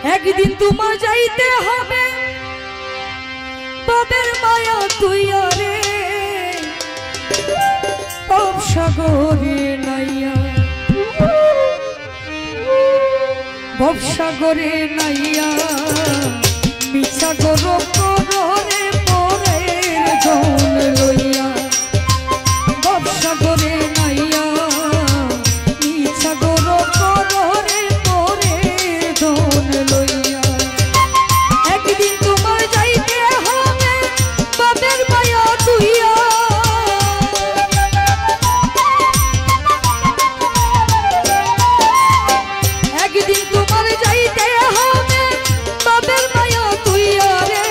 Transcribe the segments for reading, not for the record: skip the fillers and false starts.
একদিন তোমার যাইতে হবে পাবের মায়া তুই আরে পাপ সাগরে নাইয়া ভব সাগরে নাইয়া মিছা গরব করে পরের জন লইয়া ভব সাগরে নাইয়া মিছা গরব করে পরের জন লইয়া একদিন তোমার যাইতে হবে বাবের মায়া তুইয়া একদিন তোমার যাইতে হবে বাবের মায়া তুইয়া রে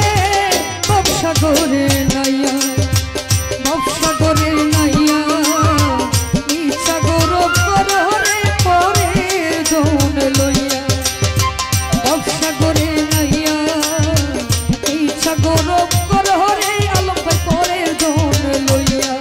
ব্যবসা করে নাইয়া ব্যবসা করে নাইয়া ইচ্ছা গৌরব করে পরে জন লইয়া ব্যবসা করে নাইয়া ইচ্ছা গৌরব করে আলম ভাই পরে জন লইয়া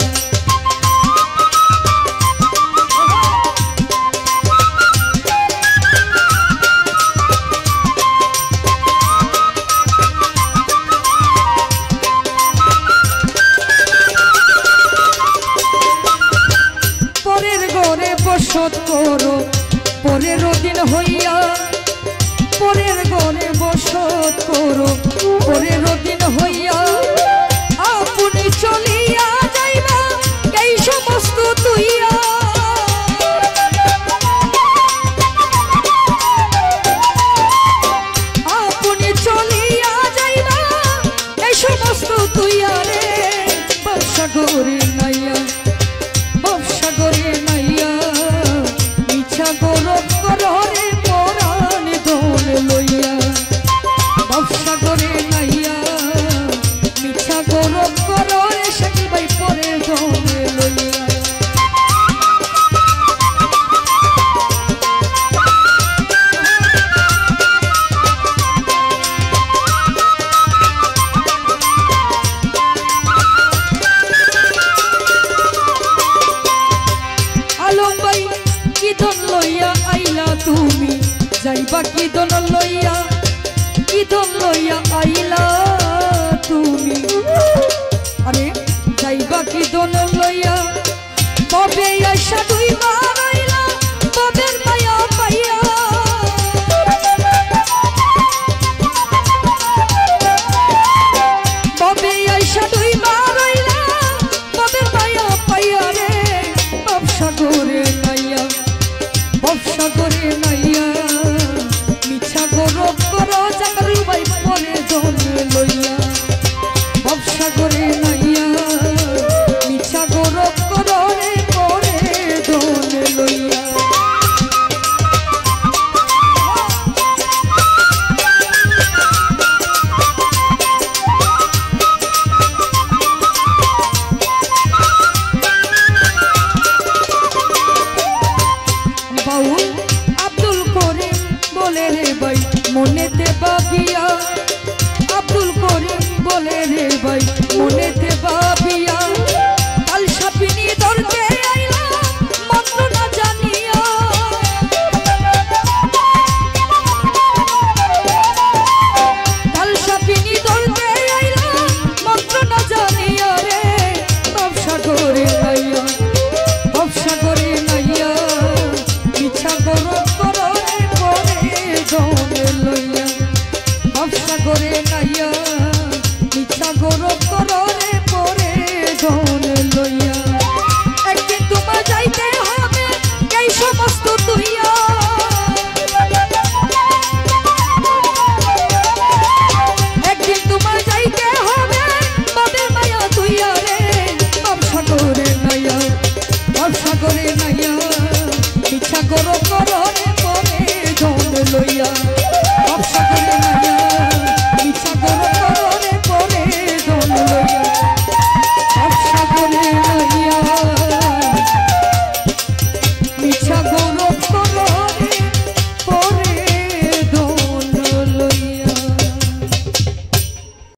বসত করো পরের দিন হইয়া পরের ঘরে বসত করো পরের দিন হইয়া